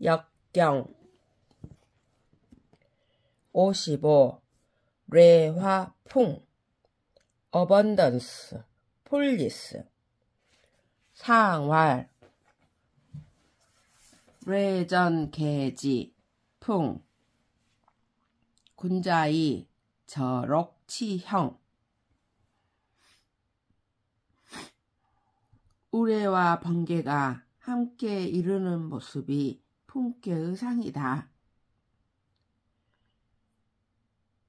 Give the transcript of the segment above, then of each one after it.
역경 55. 뇌화풍 어번던스 폴리스 상활 뇌전개지 풍 군자이 저록치형 우레와 번개가 함께 이르는 모습이 풍께의 상이다.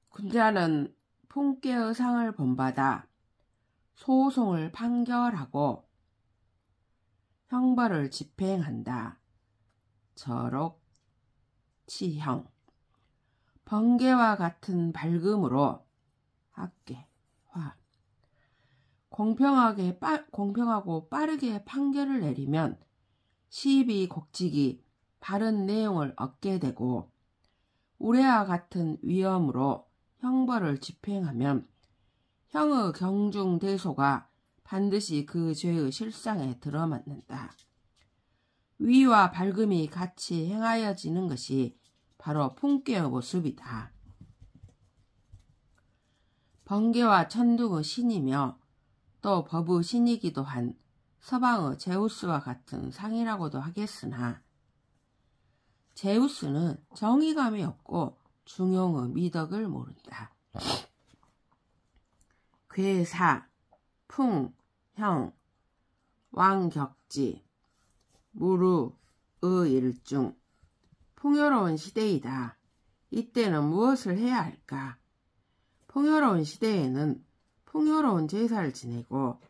군자는 풍께의 상을 본받아 소송을 판결하고 형벌을 집행한다. 저록치형 번개와 같은 밝음으로 학계화 공평하고 빠르게 판결을 내리면 시비곡직이 바른 내용을 얻게 되고 우레와 같은 위엄으로 형벌을 집행하면 형의 경중대소가 반드시 그 죄의 실상에 들어맞는다. 위와 밝음이 같이 행하여지는 것이 바로 풍께의 모습이다. 번개와 천둥의 신이며 또 법의 신이기도 한 서방의 제우스와 같은 상이라고도 하겠으나 제우스는 정의감이 없고 중용의 미덕을 모른다. 괴사, 풍, 형, 왕격지, 무루, 의일중 풍요로운 시대이다. 이때는 무엇을 해야 할까? 풍요로운 시대에는 풍요로운 제사를 지내고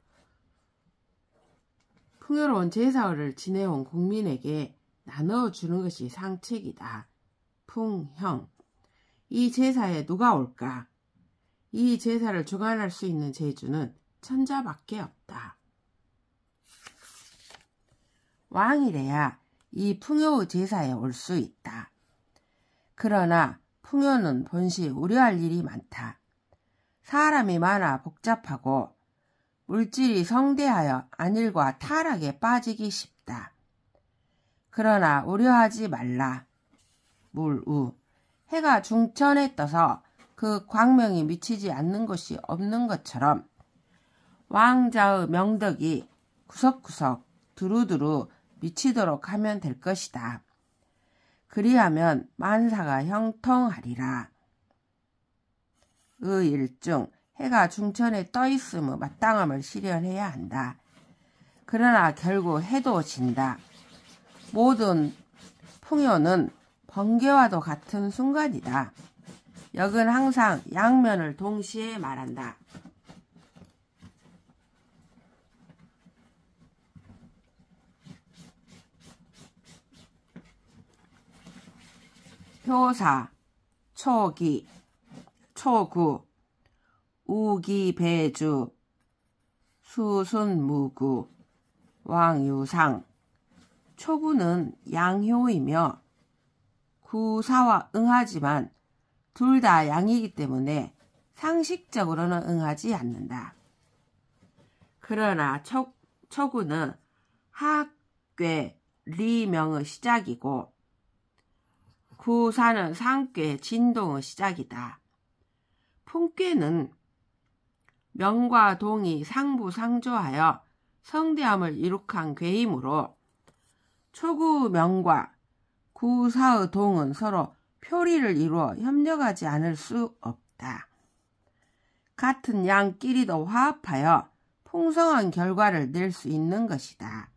풍요로운 제사를 지내온 국민에게 나눠주는 것이 상책이다. 풍형 이 제사에 누가 올까? 이 제사를 주관할 수 있는 제주는 천자밖에 없다. 왕이래야 이 풍요의 제사에 올 수 있다. 그러나 풍요는 본시 우려할 일이 많다. 사람이 많아 복잡하고 물질이 성대하여 안일과 타락에 빠지기 쉽다. 그러나 우려하지 말라. 물우 해가 중천에 떠서 그 광명이 미치지 않는 곳이 없는 것처럼 왕자의 명덕이 구석구석 두루두루 미치도록 하면 될 것이다. 그리하면 만사가 형통하리라. 의일중 해가 중천에 떠있음의 마땅함을 실현해야 한다. 그러나 결국 해도 진다. 모든 풍요는 번개와도 같은 순간이다. 역은 항상 양면을 동시에 말한다. 효사, 초기, 초구, 우기배주, 수순무구, 왕유상. 초구는 양효이며 구사와 응하지만 둘 다 양이기 때문에 상식적으로는 응하지 않는다. 그러나 초구는 하괴, 리명의 시작이고 구사는 상괴, 진동의 시작이다. 풍괴는 명과 동이 상부상조하여 성대함을 이룩한 괴이므로 초구 명과 구사의 동은 서로 표리를 이루어 협력하지 않을 수 없다. 같은 양끼리도 화합하여 풍성한 결과를 낼 수 있는 것이다.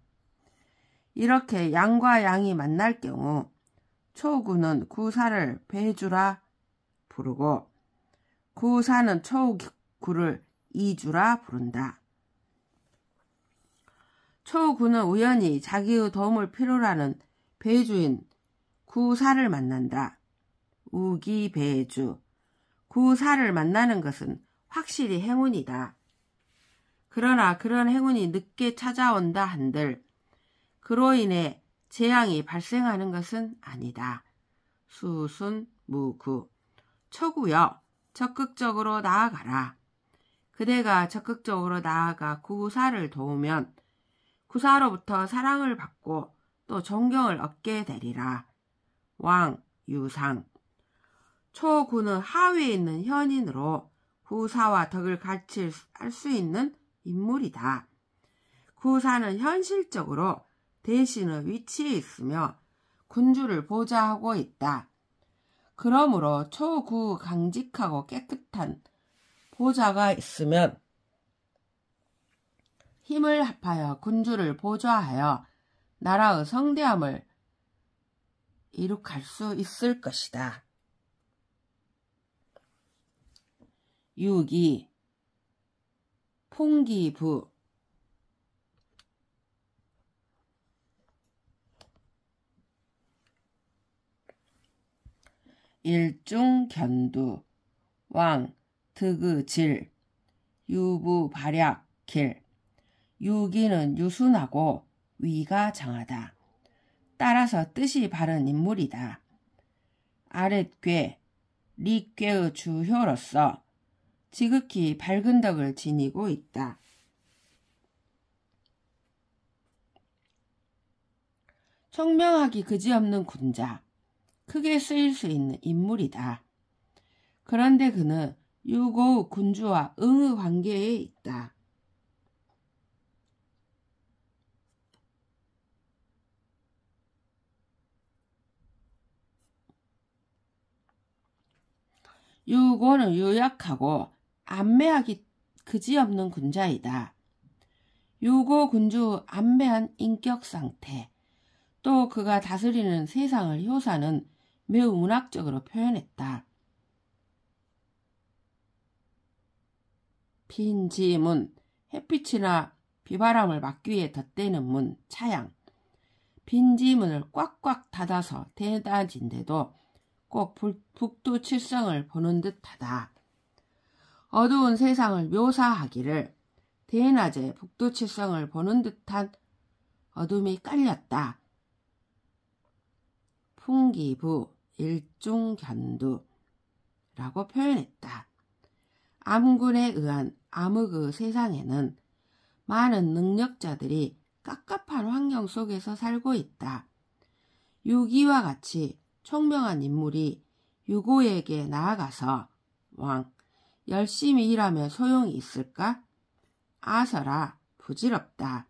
이렇게 양과 양이 만날 경우 초구는 구사를 배주라 부르고 구사는 초구를 이주라 부른다. 초구는 우연히 자기의 도움을 필요로 하는 배주인 구사를 만난다. 우기배주 구사를 만나는 것은 확실히 행운이다. 그러나 그런 행운이 늦게 찾아온다 한들 그로 인해 재앙이 발생하는 것은 아니다. 수순무구 초구여 적극적으로 나아가라. 그대가 적극적으로 나아가 구사를 도우면 구사로부터 사랑을 받고 또 존경을 얻게 되리라. 왕, 유상. 초구는 하위에 있는 현인으로 구사와 덕을 같이 할 수 있는 인물이다. 구사는 현실적으로 대신의 위치에 있으며 군주를 보좌하고 있다. 그러므로 초구 강직하고 깨끗한 보좌가 있으면 힘을 합하여 군주를 보좌하여 나라의 성대함을 이룩할 수 있을 것이다. 6이 풍기부. 일중견두, 왕, 득의질, 유부발약길. 유기는 유순하고 위가 장하다. 따라서 뜻이 바른 인물이다. 아랫괴, 리괴의 주효로서 지극히 밝은 덕을 지니고 있다. 총명하기 그지없는 군자, 크게 쓰일 수 있는 인물이다. 그런데 그는 유고의 군주와 응의 관계에 있다. 유고는 유약하고 안매하기 그지없는 군자이다. 유고 군주 안매한 인격 상태, 또 그가 다스리는 세상을 효사는 매우 문학적으로 표현했다. 빈지문, 햇빛이나 비바람을 막기 위해 덧대는 문, 차양. 빈지문을 꽉꽉 닫아서 대낮인데도 꼭 북두칠성을 보는 듯하다. 어두운 세상을 묘사하기를 대낮에 북두칠성을 보는 듯한 어둠이 깔렸다. 풍기부, 일중견두라고 표현했다. 암군에 의한 암흑의 세상에는 많은 능력자들이 깝깝한 환경 속에서 살고 있다. 유기와 같이 총명한 인물이 유고에게 나아가서 왕, 열심히 일하며 소용이 있을까? 아서라, 부질없다.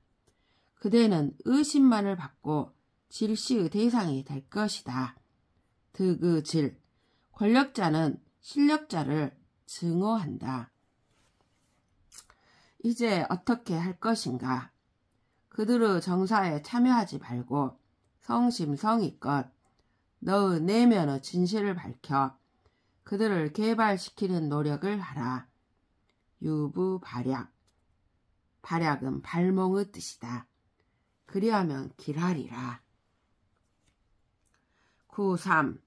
그대는 의심만을 받고 질시의 대상이 될 것이다. 득의질, 권력자는 실력자를 증오한다. 이제 어떻게 할 것인가? 그들의 정사에 참여하지 말고 성심성의껏 너의 내면의 진실을 밝혀 그들을 개발시키는 노력을 하라. 유부발약, 발약은 발몽의 뜻이다. 그리하면 길하리라. 9.3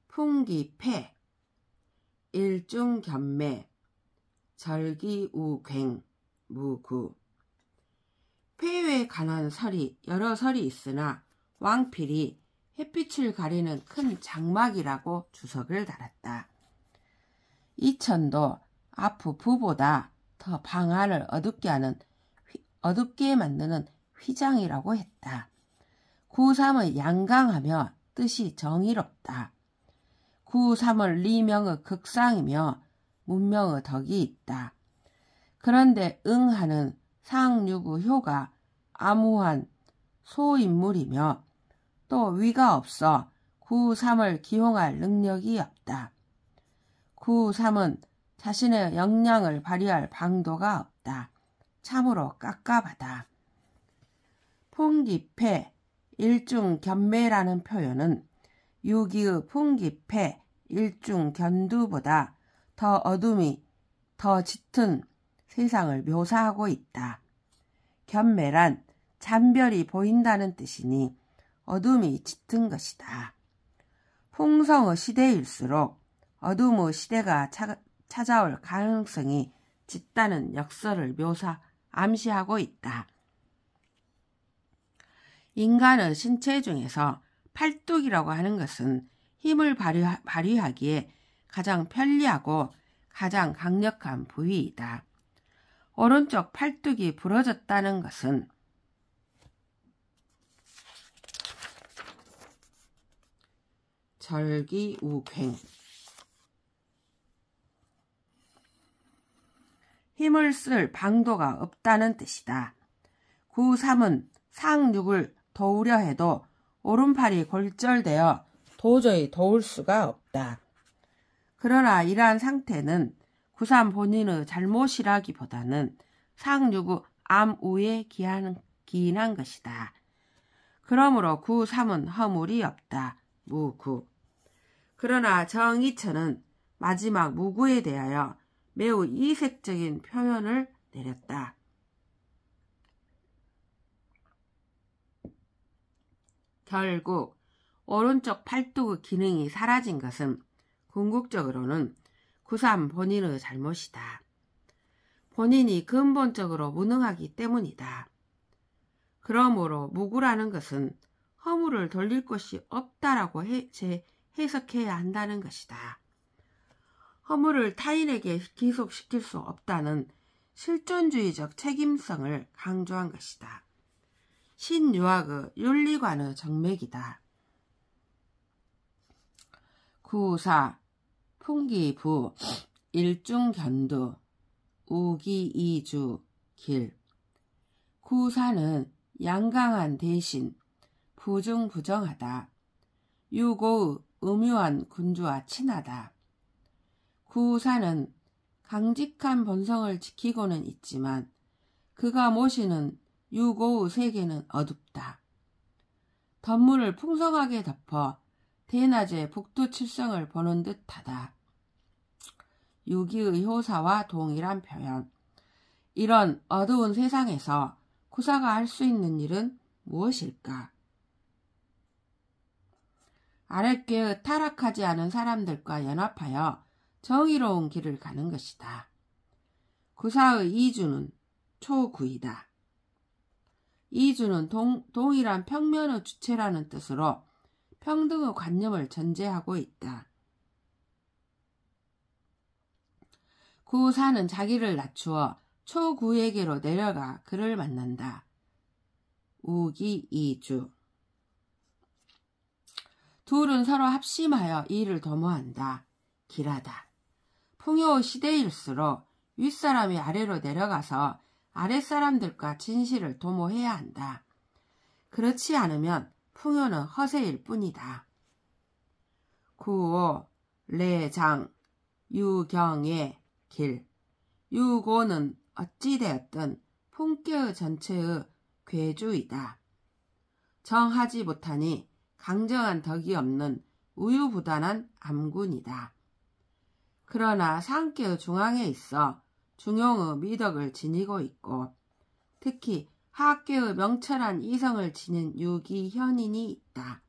풍기패, 일중견매, 절기우괭, 무구. 폐유에 관한 설이 여러 설이 있으나 왕필이 햇빛을 가리는 큰 장막이라고 주석을 달았다. 이천도 아프 부보다 더 방안을 어둡게 만드는 휘장이라고 했다. 9.3의 양강하며 뜻이 정의롭다. 9.3을 리명의 극상이며 문명의 덕이 있다. 그런데 응하는 상류구 효가 암후한 소인물이며 또 위가 없어 9.3을 기용할 능력이 없다. 9.3은 자신의 역량을 발휘할 방도가 없다. 참으로 깝깝하다. 풍기패, 일중견매라는 표현은 유기의 풍기패, 일중견두보다 더 어둠이 더 짙은 세상을 묘사하고 있다. 견매란 잔별이 보인다는 뜻이니 어둠이 짙은 것이다. 풍성의 시대일수록 어둠의 시대가 찾아올 가능성이 짙다는 역설을 암시하고 있다. 인간의 신체 중에서 팔뚝이라고 하는 것은 힘을 발휘하기에 가장 편리하고 가장 강력한 부위이다. 오른쪽 팔뚝이 부러졌다는 것은 절기우괭. 힘을 쓸 방도가 없다는 뜻이다. 구3은 상륙을 도우려 해도 오른팔이 골절되어 도저히 도울 수가 없다. 그러나 이러한 상태는 구3 본인의 잘못이라기보다는 상륙의 암우에 기인한 것이다. 그러므로 구3은 허물이 없다. 무구. 그러나 정이천은 마지막 무구에 대하여 매우 이색적인 표현을 내렸다. 결국 오른쪽 팔뚝의 기능이 사라진 것은 궁극적으로는 구3 본인의 잘못이다. 본인이 근본적으로 무능하기 때문이다. 그러므로 무구라는 것은 허물을 돌릴 것이 없다라고 해석해야 한다는 것이다. 허물을 타인에게 기속시킬 수 없다는 실존주의적 책임성을 강조한 것이다. 신유학의 윤리관의 정맥이다. 구4 풍기부 일중견두 우기이주 길. 구4는 양강한 대신 부중부정하다. 유고의 음유한 군주와 친하다. 구4는 강직한 본성을 지키고는 있지만 그가 모시는 유고의 세계는 어둡다. 덧물을 풍성하게 덮어 대낮에 북두칠성을 보는 듯하다. 유기의 효사와 동일한 표현. 이런 어두운 세상에서 구사가 할 수 있는 일은 무엇일까? 아랫괴의 타락하지 않은 사람들과 연합하여 정의로운 길을 가는 것이다. 구사의 이주는 초구이다. 이주는 동일한 평면의 주체라는 뜻으로 평등의 관념을 전제하고 있다. 구4는 자기를 낮추어 초구에게로 내려가 그를 만난다. 우기이주. 둘은 서로 합심하여 일을 도모한다. 길하다. 풍요 시대일수록 윗사람이 아래로 내려가서 아랫사람들과 진실을 도모해야 한다. 그렇지 않으면 풍요는 허세일 뿐이다. 구5 레장 유경의 길. 유고는 어찌되었든 풍계의 전체의 괴주이다. 정하지 못하니 강정한 덕이 없는 우유부단한 암군이다. 그러나 상계의 중앙에 있어 중용의 미덕을 지니고 있고 특히 하계의 명철한 이성을 지닌 유기현인이 있다.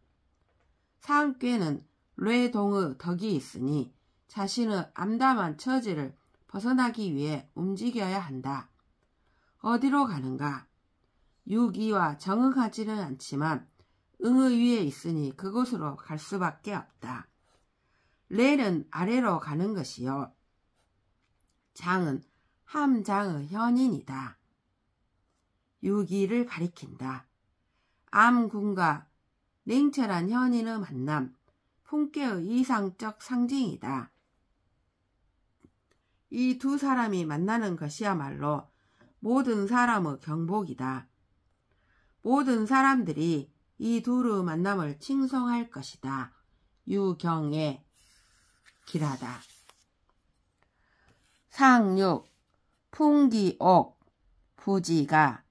상계는 뇌동의 덕이 있으니 자신의 암담한 처지를 벗어나기 위해 움직여야 한다. 어디로 가는가? 유기와 정응하지는 않지만 응의 위에 있으니 그곳으로 갈 수밖에 없다. 레는 아래로 가는 것이요. 장은 함장의 현인이다. 유기를 가리킨다. 암군과 냉철한 현인의 만남, 풍계의 이상적 상징이다. 이 두 사람이 만나는 것이야말로 모든 사람의 경복이다. 모든 사람들이 이 둘의 만남을 칭송할 것이다. 유경의 길하다. 상육 풍기옥 부지가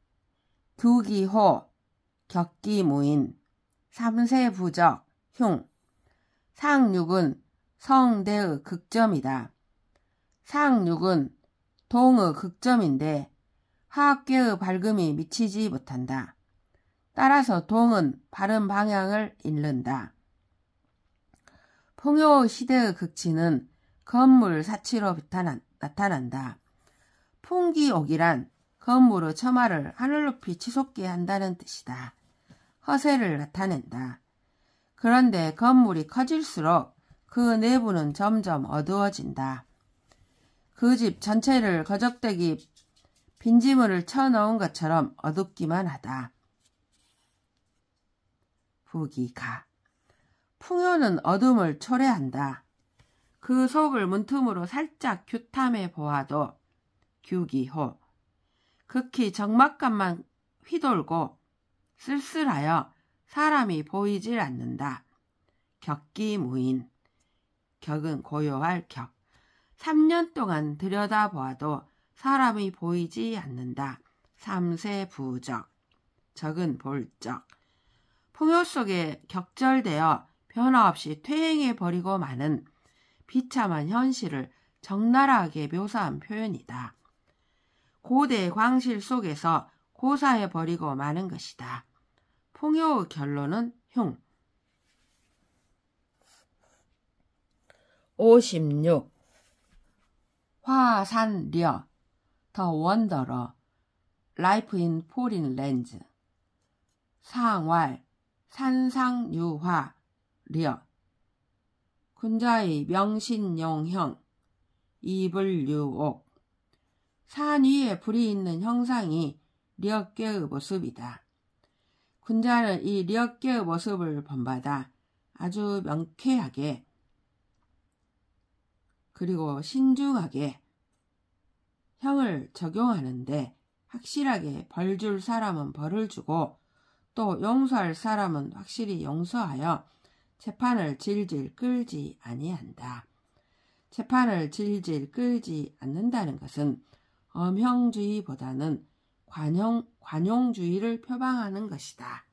두기호 격기무인 삼세부적 흉. 상육은 성대의 극점이다. 상육은 동의 극점인데 화학계의 밝음이 미치지 못한다. 따라서 동은 바른 방향을 잃는다. 풍요 시대의 극치는 건물 사치로 나타난다. 풍기옥이란 건물의 처마를 하늘 높이 치솟게 한다는 뜻이다. 허세를 나타낸다. 그런데 건물이 커질수록 그 내부는 점점 어두워진다. 그 집 전체를 거적대기 빈지물을 쳐넣은 것처럼 어둡기만 하다. 부기가 풍요는 어둠을 초래한다. 그 속을 문틈으로 살짝 규탐해 보아도 규기호. 극히 적막감만 휘돌고 쓸쓸하여 사람이 보이질 않는다. 격기무인. 격은 고요할 격. 3년 동안 들여다보아도 사람이 보이지 않는다. 삼세부적. 적은 볼적. 풍요 속에 격절되어 변화없이 퇴행해버리고 마는 비참한 현실을 적나라하게 묘사한 표현이다. 고대 광실 속에서 고사해버리고 마는 것이다. 풍요의 결론은 흉. 56. 화산려 더 원더러 라이프 인 포린 랜즈 상왈 산상유화 려 군자의 명신용형 이불유옥 산 위에 불이 있는 형상이 려께의 모습이다. 군자는 이 려께의 모습을 본받아 아주 명쾌하게 그리고 신중하게 형을 적용하는데 확실하게 벌 줄 사람은 벌을 주고 또 용서할 사람은 확실히 용서하여 재판을 질질 끌지 아니한다. 재판을 질질 끌지 않는다는 것은 엄형주의보다는 관용주의를 표방하는 것이다.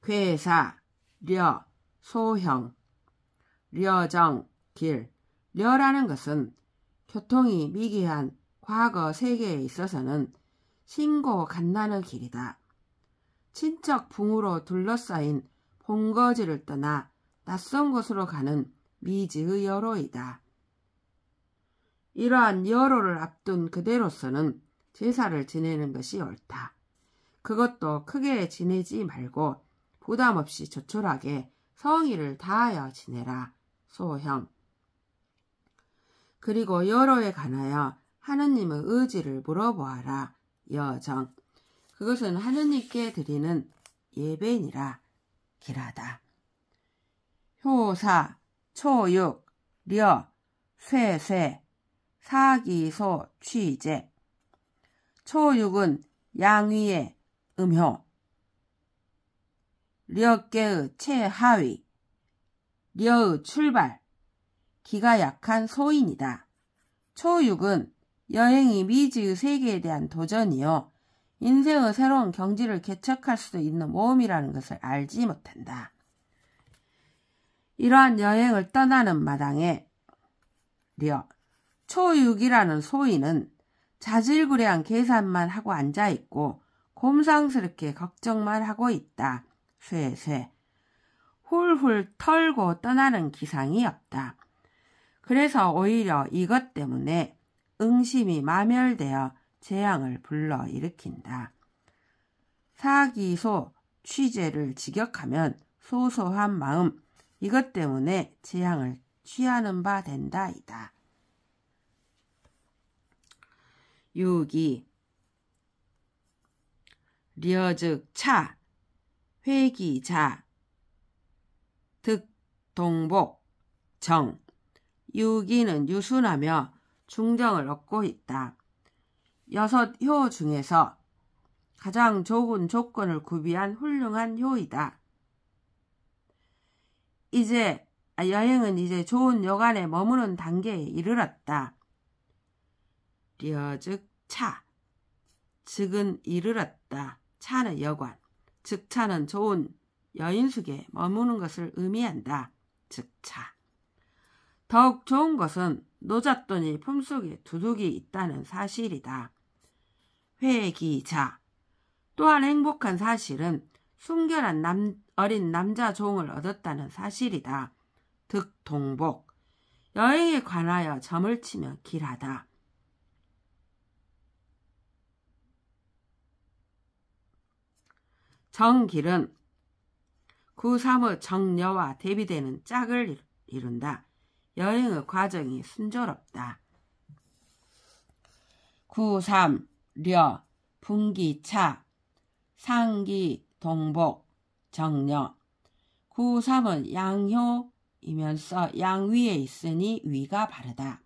괴사, 려, 소형, 려정, 길. 려라는 것은 교통이 미개한 과거 세계에 있어서는 신고 갓난의 길이다. 친척 붕으로 둘러싸인 본거지를 떠나 낯선 곳으로 가는 미지의 여로이다. 이러한 여로를 앞둔 그대로서는 제사를 지내는 것이 옳다. 그것도 크게 지내지 말고 부담 없이 조촐하게 성의를 다하여 지내라. 소형. 그리고 여로에 관하여 하느님의 의지를 물어보아라. 여정. 그것은 하느님께 드리는 예배니라. 길하다. 효사, 초육, 려, 쇠쇠, 사기소, 취제. 초육은 양위의 음효, 려께의 최하위, 려의 출발, 기가 약한 소인이다. 초육은 여행이 미지의 세계에 대한 도전이요 인생의 새로운 경지를 개척할 수도 있는 모험이라는 것을 알지 못한다. 이러한 여행을 떠나는 마당에 려, 초육이라는 소인은 자질구레한 계산만 하고 앉아있고 곰상스럽게 걱정만 하고 있다. 쇠쇠. 훌훌 털고 떠나는 기상이 없다. 그래서 오히려 이것 때문에 응심이 마멸되어 재앙을 불러일으킨다. 사기소, 취재를 직역하면 소소한 마음, 이것 때문에 재앙을 취하는 바 된다이다. 유기, 려즉 차, 회기자, 득동복, 정. 유기는 유순하며 중정을 얻고 있다. 6효 중에서 가장 좋은 조건을 구비한 훌륭한 효이다. 여행은 이제 좋은 여간에 머무는 단계에 이르렀다. 려즉 차, 즉은 이르렀다. 차는 여관, 즉 차는 좋은 여인숙에 머무는 것을 의미한다. 즉 차. 더욱 좋은 것은 노잣돈이 품속에 두둑이 있다는 사실이다. 회기자. 또한 행복한 사실은 순결한 어린 남자 종을 얻었다는 사실이다. 득동복. 여행에 관하여 점을 치며 길하다. 정길은 구3의 정여와 대비되는 짝을 이룬다. 여행의 과정이 순조롭다. 9.3. 려, 분기차, 상기, 동복, 정려. 구삼은 양효이면서 양 위에 있으니 위가 바르다.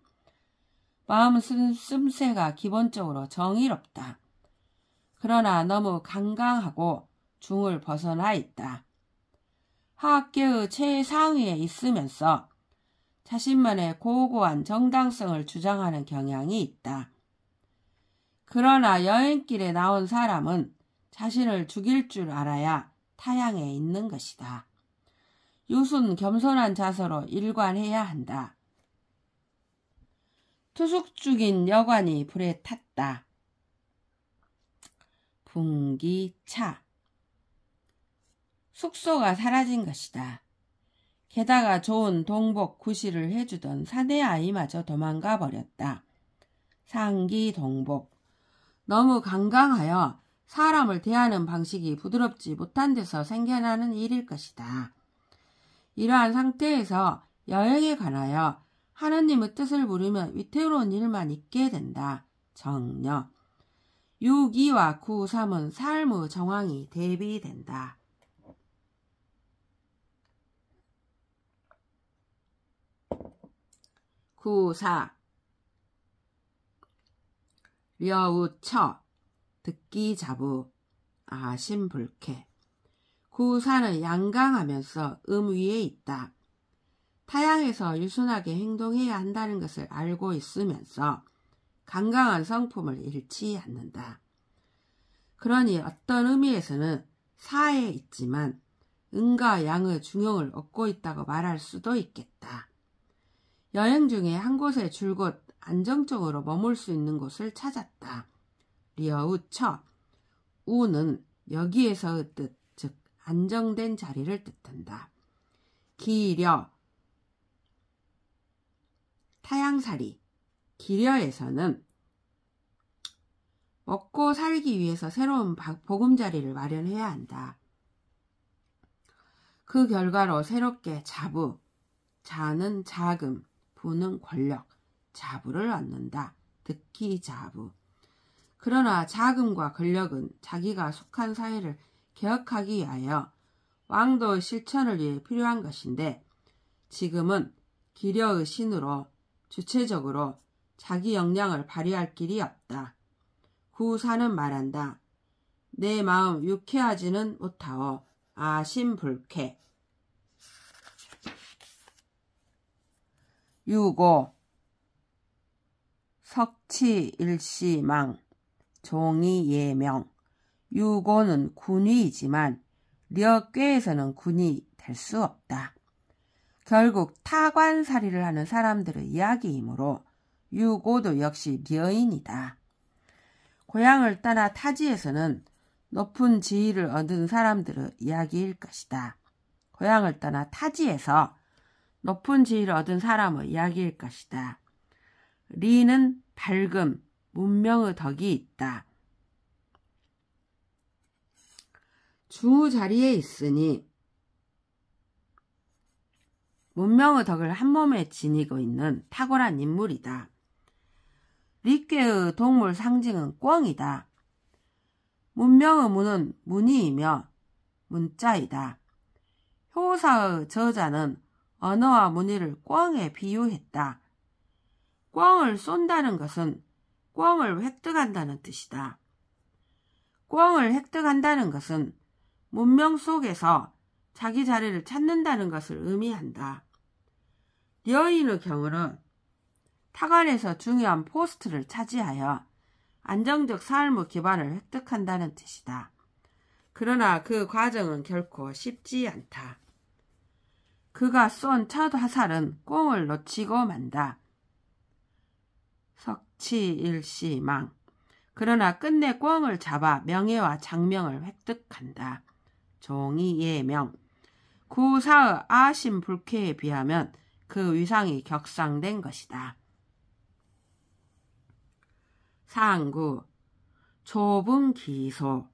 마음 씀새가 기본적으로 정의롭다. 그러나 너무 강강하고 중을 벗어나 있다. 하학계의 최상위에 있으면서 자신만의 고고한 정당성을 주장하는 경향이 있다. 그러나 여행길에 나온 사람은 자신을 죽일 줄 알아야 타향에 있는 것이다. 유순 겸손한 자세로 일관해야 한다. 투숙 중인 여관이 불에 탔다. 분기차. 숙소가 사라진 것이다. 게다가 좋은 동복 구실을 해주던 사내 아이마저 도망가 버렸다. 상기 동복. 너무 강강하여 사람을 대하는 방식이 부드럽지 못한 데서 생겨나는 일일 것이다. 이러한 상태에서 여행에 관하여 하느님의 뜻을 물으면 위태로운 일만 있게 된다. 정려. 6.2와 9.3은 삶의 정황이 대비된다. 구사 려우처 듣기자부 아심불쾌. 구사는 양강하면서 위에 있다. 타향에서 유순하게 행동해야 한다는 것을 알고 있으면서 강강한 성품을 잃지 않는다. 그러니 어떤 의미에서는 사에 있지만 음과 양의 중용을 얻고 있다고 말할 수도 있겠다. 여행 중에 한 곳에 줄곧 안정적으로 머물 수 있는 곳을 찾았다. 리어우처. 우는 여기에서의 뜻, 즉 안정된 자리를 뜻한다. 기려. 타향살이. 기려에서는 먹고 살기 위해서 새로운 보금자리를 마련해야 한다. 그 결과로 새롭게 자부, 자는 자금, 부는 권력, 자부를 얻는다. 득기자부. 그러나 자금과 권력은 자기가 속한 사회를 개혁하기 위하여 왕도의 실천을 위해 필요한 것인데 지금은 기려의 신으로 주체적으로 자기 역량을 발휘할 길이 없다. 구사는 말한다. 내 마음 유쾌하지는 못하오. 아심불쾌. 6.5 석치일시망 종이예명. 6.5는 군위이지만 려꾀에서는 군이 될 수 없다. 결국 타관살이를 하는 사람들의 이야기이므로 6.5도 역시 려인이다. 고향을 떠나 타지에서는 높은 지위를 얻은 사람들의 이야기일 것이다. 고향을 떠나 타지에서 높은 지위를 얻은 사람의 이야기일 것이다. 리는 밝음, 문명의 덕이 있다. 중의 자리에 있으니 문명의 덕을 한 몸에 지니고 있는 탁월한 인물이다. 리꾀의 동물 상징은 꿩이다. 문명의 문은 문이이며 문자이다. 효사의 저자는 언어와 문의를 꿩에 비유했다. 꿩을 쏜다는 것은 꿩을 획득한다는 뜻이다. 꿩을 획득한다는 것은 문명 속에서 자기 자리를 찾는다는 것을 의미한다. 려인의 경우는 타관에서 중요한 포스트를 차지하여 안정적 삶의 기반을 획득한다는 뜻이다. 그러나 그 과정은 결코 쉽지 않다. 그가 쏜 첫 화살은 꿩을 놓치고 만다. 석치일시망. 그러나 끝내 꿩을 잡아 명예와 장명을 획득한다. 종이예명. 구사의 아심불쾌에 비하면 그 위상이 격상된 것이다. 상구 좁은 기소.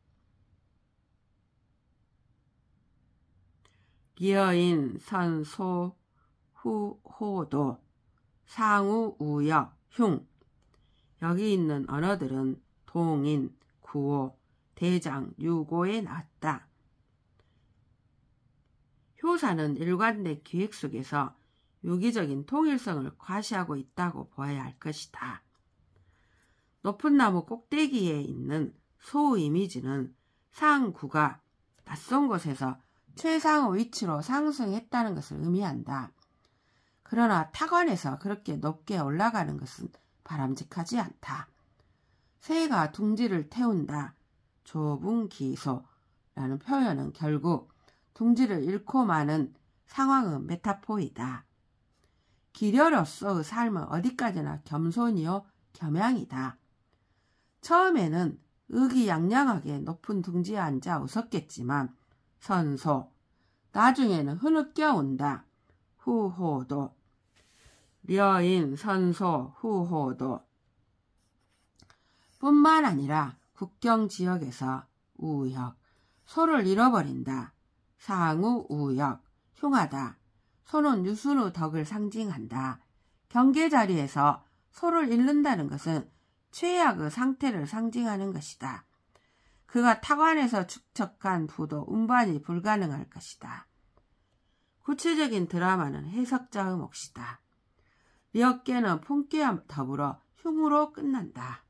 기어인 선소 후호도 상우 우여 흉. 여기 있는 언어들은 동인, 구호, 대장, 유고에 나왔다. 효사는 일관된 기획 속에서 유기적인 통일성을 과시하고 있다고 보아야 할 것이다. 높은 나무 꼭대기에 있는 소 이미지는 상구가 낯선 곳에서 최상의 위치로 상승했다는 것을 의미한다. 그러나 타관에서 그렇게 높게 올라가는 것은 바람직하지 않다. 새가 둥지를 태운다. 좁은 기소라는 표현은 결국 둥지를 잃고 마는 상황의 메타포이다. 기려로서의 삶은 어디까지나 겸손이요 겸양이다. 처음에는 의기양양하게 높은 둥지에 앉아 웃었겠지만 선소, 나중에는 흐느껴온다. 후호도, 려인, 선소, 후호도 뿐만 아니라 국경지역에서 우역, 소를 잃어버린다. 상우, 우역, 흉하다. 소는 유순의 덕을 상징한다. 경계 자리에서 소를 잃는다는 것은 최악의 상태를 상징하는 것이다. 그가 타관에서 축적한 부도 운반이 불가능할 것이다. 구체적인 드라마는 해석자의 몫이다. 리어깨는 폰깨와 더불어 흉으로 끝난다.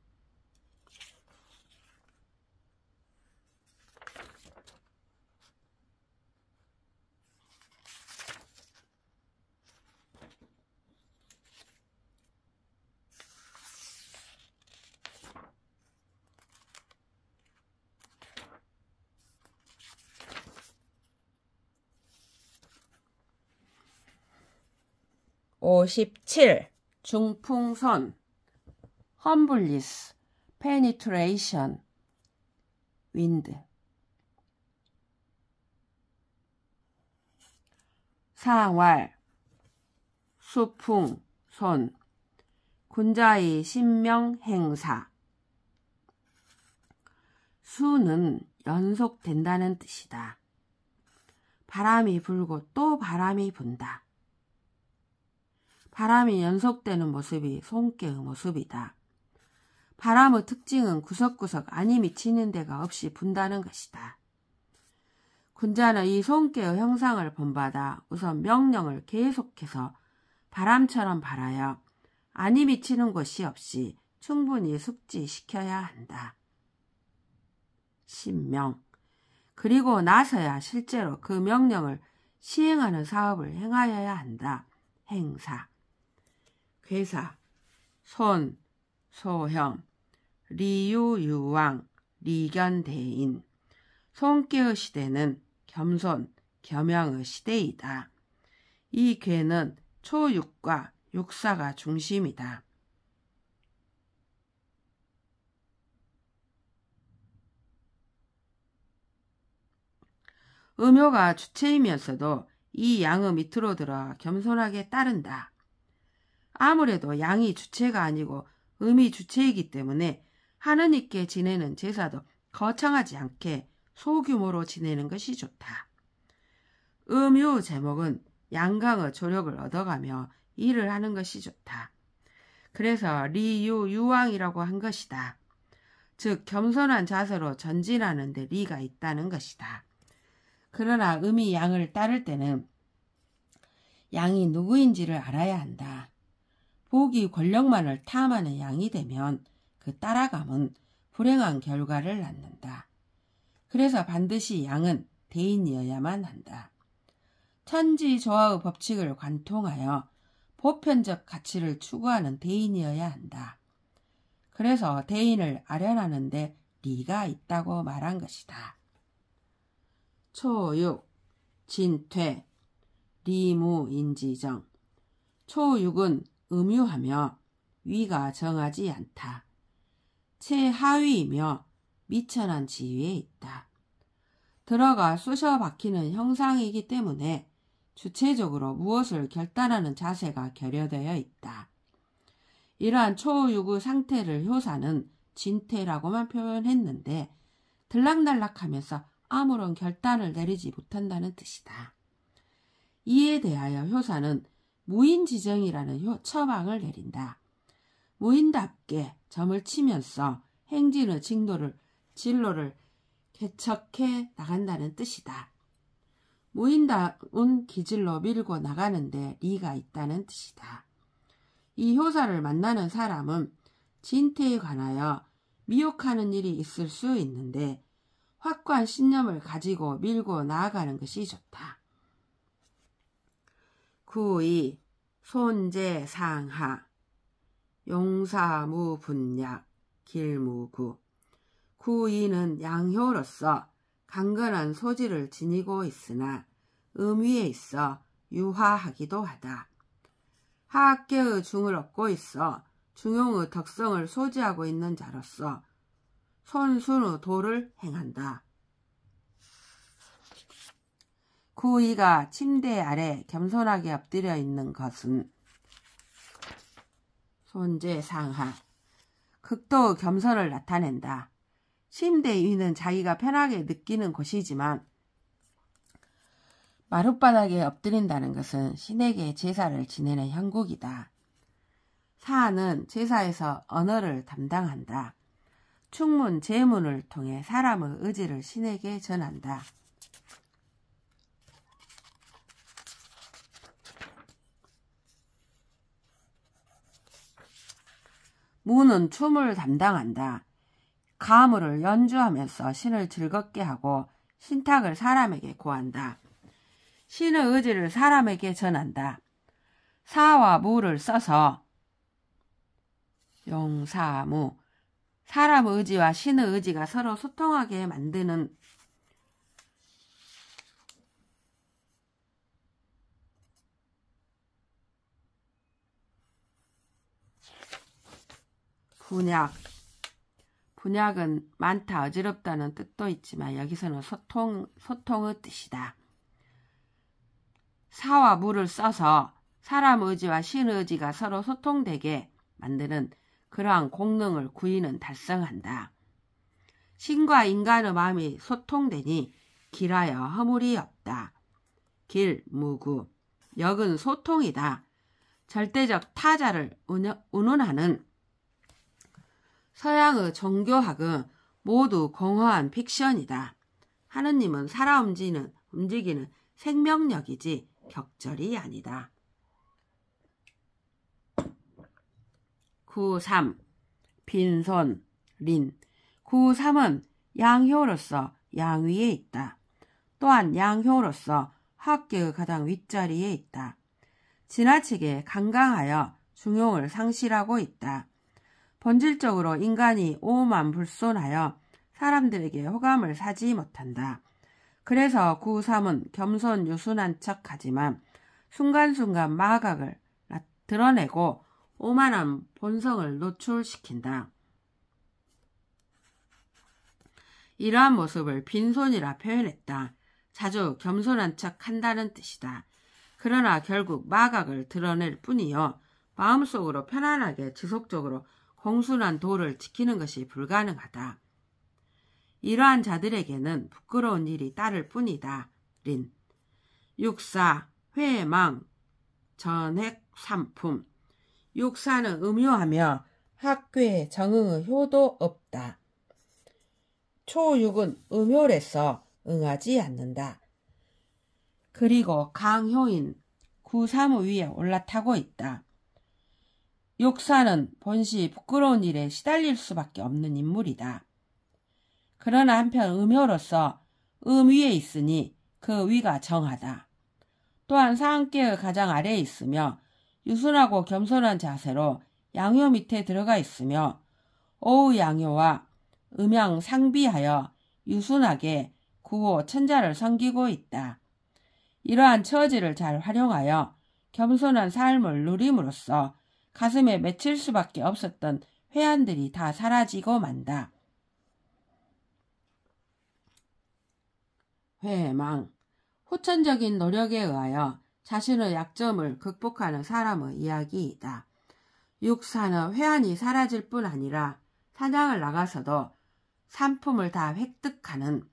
57. 중풍선 험블리스 페니트레이션 윈드 상왈 수풍 손 군자의 신명 행사 수는 연속된다는 뜻이다. 바람이 불고 또 바람이 분다. 바람이 연속되는 모습이 손께의 모습이다. 바람의 특징은 구석구석 안이 미치는 데가 없이 분다는 것이다. 군자는 이 손께의 형상을 본받아 우선 명령을 계속해서 바람처럼 발하여 안이 미치는 곳이 없이 충분히 숙지시켜야 한다. 신명. 그리고 나서야 실제로 그 명령을 시행하는 사업을 행하여야 한다. 행사. 괴사. 손, 소형, 리유유왕, 리견대인. 손께의 시대는 겸손, 겸양의 시대이다. 이 괴는 초육과 육사가 중심이다. 음효가 주체이면서도 이 양의 밑으로 들어 겸손하게 따른다. 아무래도 양이 주체가 아니고 음이 주체이기 때문에 하느님께 지내는 제사도 거창하지 않게 소규모로 지내는 것이 좋다. 음유 제목은 양강의 조력을 얻어가며 일을 하는 것이 좋다. 그래서 리유유왕이라고 한 것이다. 즉 겸손한 자세로 전진하는 데 리가 있다는 것이다. 그러나 음이 양을 따를 때는 양이 누구인지를 알아야 한다. 복이 권력만을 탐하는 양이 되면 그 따라감은 불행한 결과를 낳는다. 그래서 반드시 양은 대인이어야만 한다. 천지조화의 법칙을 관통하여 보편적 가치를 추구하는 대인이어야 한다. 그래서 대인을 아련하는데 리가 있다고 말한 것이다. 초육, 진퇴, 리무인지정. 초육은 음유하며 위가 정하지 않다. 최하위이며 미천한 지위에 있다. 들어가 쑤셔 박히는 형상이기 때문에 주체적으로 무엇을 결단하는 자세가 결여되어 있다. 이러한 초육의 상태를 효사는 진퇴라고만 표현했는데 들락날락하면서 아무런 결단을 내리지 못한다는 뜻이다. 이에 대하여 효사는 무인지정이라는 처방을 내린다. 무인답게 점을 치면서 행진의 진로를 개척해 나간다는 뜻이다. 무인다운 기질로 밀고 나가는데 리가 있다는 뜻이다. 이 효사를 만나는 사람은 진퇴에 관하여 미혹하는 일이 있을 수 있는데 확고한 신념을 가지고 밀고 나아가는 것이 좋다. 9.2 손재상하 용사무분약 길무구 9.2는 양효로서 강건한 소질을 지니고 있으나 음위에 있어 유화하기도 하다. 하학계의 중을 얻고 있어 중용의 덕성을 소지하고 있는 자로서 손순의 도를 행한다. 9.2가 침대 아래 겸손하게 엎드려 있는 것은 손재상하 극도의 겸손을 나타낸다. 침대 위는 자기가 편하게 느끼는 곳이지만 마룻바닥에 엎드린다는 것은 신에게 제사를 지내는 형국이다. 사는 제사에서 언어를 담당한다. 충문, 제문을 통해 사람의 의지를 신에게 전한다. 무는 춤을 담당한다. 가무를 연주하면서 신을 즐겁게 하고 신탁을 사람에게 고한다. 신의 의지를 사람에게 전한다. 사와 무를 써서 용사무 사람의 의지와 신의 의지가 서로 소통하게 만드는 분약은 많다, 어지럽다는 뜻도 있지만 여기서는 소통의 뜻이다. 사와 무를 써서 사람 의지와 신 의지가 서로 소통되게 만드는 그러한 공능을 구인은 달성한다. 신과 인간의 마음이 소통되니 길하여 허물이 없다. 길무구 역은 소통이다. 절대적 타자를 운운하는 서양의 종교학은 모두 공허한 픽션이다. 하느님은 살아 움직이는 생명력이지 격절이 아니다. 9.3 빈손 린 9.3은 양효로서 양위에 있다. 또한 양효로서 학계의 가장 윗자리에 있다. 지나치게 강강하여 중용을 상실하고 있다. 본질적으로 인간이 오만불손하여 사람들에게 호감을 사지 못한다. 그래서 9.3은 겸손 유순한 척하지만 순간순간 마각을 드러내고 오만한 본성을 노출시킨다. 이러한 모습을 빈손이라 표현했다. 자주 겸손한 척 한다는 뜻이다. 그러나 결국 마각을 드러낼 뿐이요 마음속으로 편안하게 지속적으로 공순한 도를 지키는 것이 불가능하다. 이러한 자들에게는 부끄러운 일이 따를 뿐이다. 린 육사, 회망, 전획, 삼품 육사는 음요하며 학괴, 정응의 효도 없다. 초육은 음요래서 응하지 않는다. 그리고 강효인 9.3의 위에 올라타고 있다. 육사는 본시 부끄러운 일에 시달릴 수밖에 없는 인물이다. 그러나 한편 음효로서 위에 있으니 그 위가 정하다. 또한 상계의 가장 아래에 있으며 유순하고 겸손한 자세로 양효 밑에 들어가 있으며 오의 양효와 음양 상비하여 유순하게 구호 천자를 섬기고 있다. 이러한 처지를 잘 활용하여 겸손한 삶을 누림으로써 가슴에 맺힐 수밖에 없었던 회한들이 다 사라지고 만다. 회망 후천적인 노력에 의하여 자신의 약점을 극복하는 사람의 이야기이다. 육사는 회한이 사라질 뿐 아니라 사냥을 나가서도 산품을 다 획득하는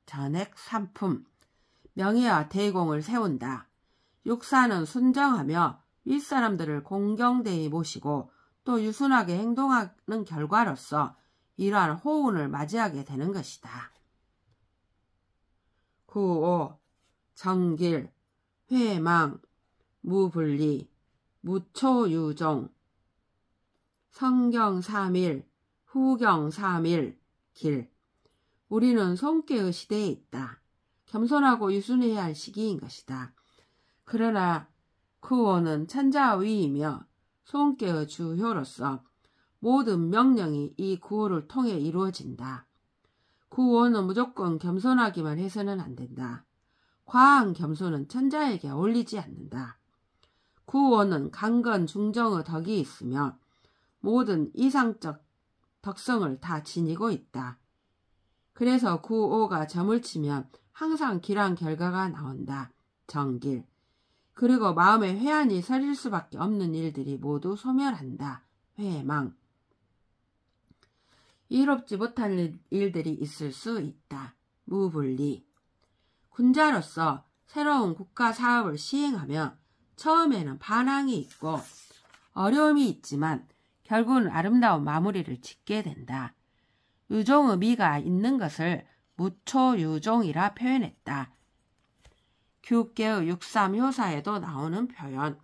전액 산품, 명예와 대공을 세운다. 육사는 순정하며 윗사람들을 공경대히 모시고 또 유순하게 행동하는 결과로서 이러한 호운을 맞이하게 되는 것이다. 구오, 정길, 회망, 무분리, 무초유종, 성경삼일, 후경삼일, 길. 우리는 손께의 시대에 있다. 겸손하고 유순해야 할 시기인 것이다. 그러나 구호는 천자위이며 손께의 주효로서 모든 명령이 이 구호를 통해 이루어진다. 구호는 무조건 겸손하기만 해서는 안 된다. 과한 겸손은 천자에게 어울리지 않는다. 구호는 강건 중정의 덕이 있으며 모든 이상적 덕성을 다 지니고 있다. 그래서 구호가 점을 치면 항상 길한 결과가 나온다. 정길. 그리고 마음에 회한이 서릴 수밖에 없는 일들이 모두 소멸한다. 회망. 이롭지 못한 일들이 있을 수 있다. 무분리. 군자로서 새로운 국가 사업을 시행하며 처음에는 반항이 있고 어려움이 있지만 결국은 아름다운 마무리를 짓게 된다. 유종의 미가 있는 것을 무초유종이라 표현했다. 규계의 육삼효사에도 나오는 표현.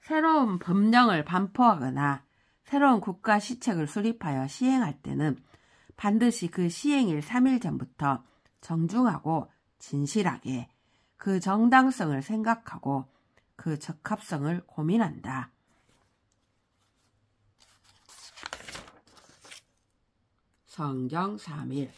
새로운 법령을 반포하거나 새로운 국가 시책을 수립하여 시행할 때는 반드시 그 시행일 3일 전부터 정중하고 진실하게 그 정당성을 생각하고 그 적합성을 고민한다. 성경 3일.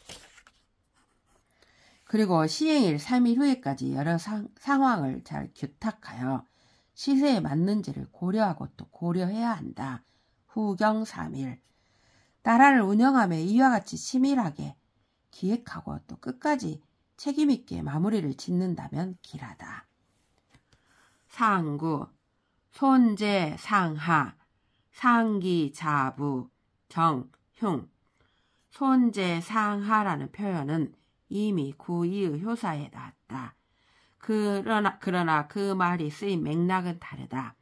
그리고 시행일 3일 후에까지 여러 상황을 잘 규탁하여 시세에 맞는지를 고려하고 또 고려해야 한다. 후경 3일. 나라를 운영하며 이와 같이 치밀하게 기획하고 또 끝까지 책임있게 마무리를 짓는다면 길하다. 상구, 손재, 상하, 상기, 자부, 정, 흉. 손재, 상하라는 표현은 이미 구이의 효사에 나왔다. 그러나 그 말이 쓰인 맥락은 다르다.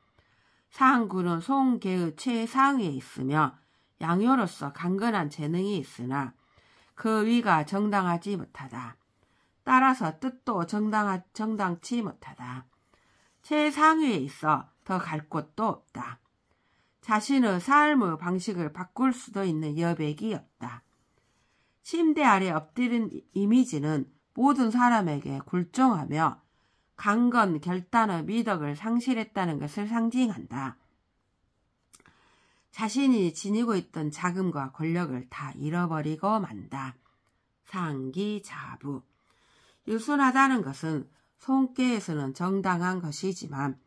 상구는 송계의 최상위에 있으며 양요로서 강건한 재능이 있으나 그 위가 정당하지 못하다. 따라서 뜻도 정당치 못하다. 최상위에 있어 더 갈 곳도 없다. 자신의 삶의 방식을 바꿀 수도 있는 여백이 없다. 침대 아래 엎드린 이미지는 모든 사람에게 굴종하며 강건 결단의 미덕을 상실했다는 것을 상징한다. 자신이 지니고 있던 자금과 권력을 다 잃어버리고 만다. 상기자부. 유순하다는 것은 손께에서는 정당한 것이지만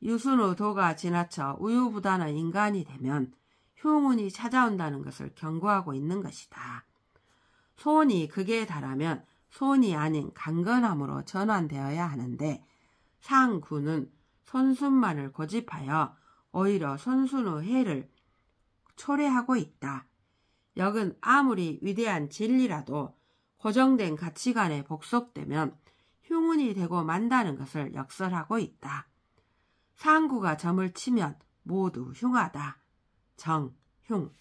유순의 도가 지나쳐 우유부단한 인간이 되면 흉운이 찾아온다는 것을 경고하고 있는 것이다. 손이 극에 달하면 손이 아닌 강건함으로 전환되어야 하는데 상구는 선순만을 고집하여 오히려 선순의 해를 초래하고 있다. 역은 아무리 위대한 진리라도 고정된 가치관에 복속되면 흉운이 되고 만다는 것을 역설하고 있다. 상구가 점을 치면 모두 흉하다. 정, 흉.